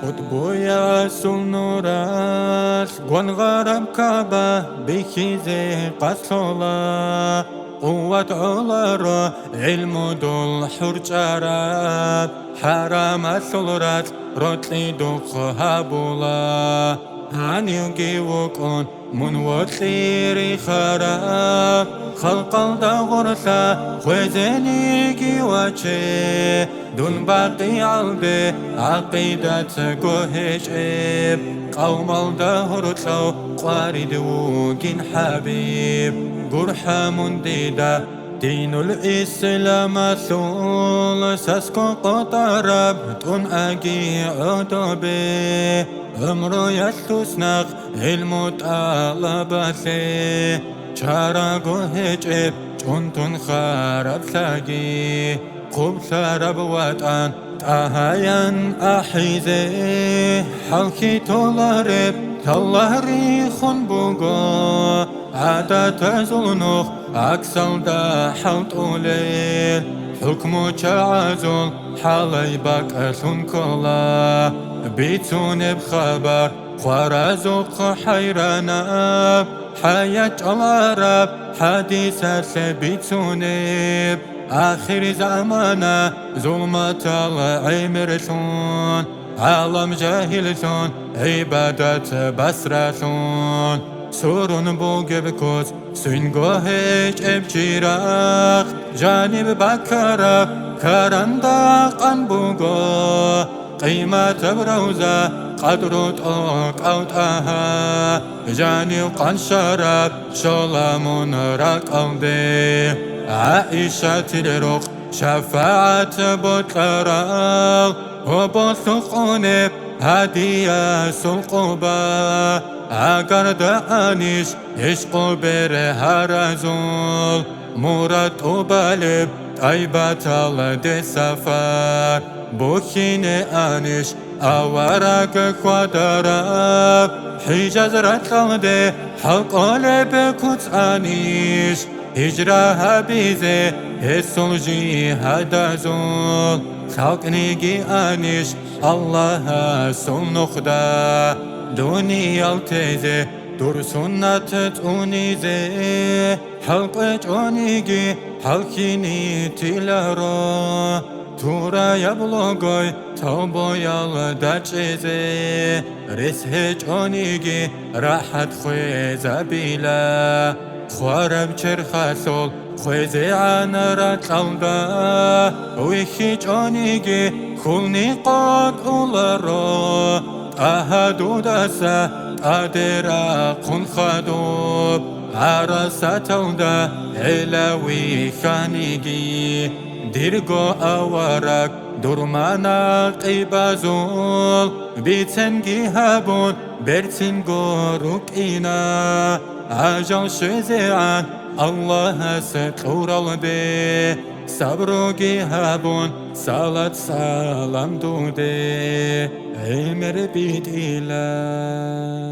قطبويا سلنوراس قوان غرب كعبة بكيزي قصولا قوة علارا علم دول حرجارات حرام السلرات روتلي دوخ هابولا هانيوغي وكون من وطيري خراب خلق الدغرسا خوزنيكي واتشي دون باقي عالبي عقيدة قوهشيب قوم الدهرسو قارد وكين حبيب قرحة منديدة دين الإسلام ثول ساسكو قطرب تون أجي عطبي أمرو يستسنق المطالبة شارقو هجب جنتون خارب ثاقي قب ثرب وطن تهاين أحيزي حلقي تولارب تالله خون بوغو عادة تزلنوخ أكسل دا حلت أوليل حكمو تعازل حالي باك أسون كلا بيتون بخبر خوارزوق حيراناب حياة العرب حديثة سبيتونيب آخر زمانا ظلمة العمرسون عالم جاهلسون عبادة بسرسون سورون بوغبكوز سنگوهج ابجيراخ جانب بكرة كرنداق انبوغو قيمة بروزة قدر طوق أوتاها جانب قن شراب شلامون راك أودي عائشة تلرق شفاعة بطلراغ وبثقونب هدية سلقوبا اگر دانش عشق بره رزول مراد و بلب طیبت الد سفر بخین انش آورک خودراب حجاز رتلده حق قلب کت انش هجره حبیزه حسول جهد زول خلق نگی انش الله سل نخده دنيا التزه دور سنة تونيزه حلقة جونيجي حلقيني تلارا تورا يبلغوي توبو يالداتشيزه رسه جونيجي راحت خويزة بيلا خوارب چرخاسول خويزه عن راتلالدا ويخي جونيجي خلني قاد أولارا أهدو داسا أدرا قن خدوب عرسا تودا علوي خانيجي ديرغو أورك درمانا قيبازول بيتنجي هابون برتنجو ركينا عجل شزيعان الله ستور البي صبروغي هابون صلاة سلام دودي عمر بيد إله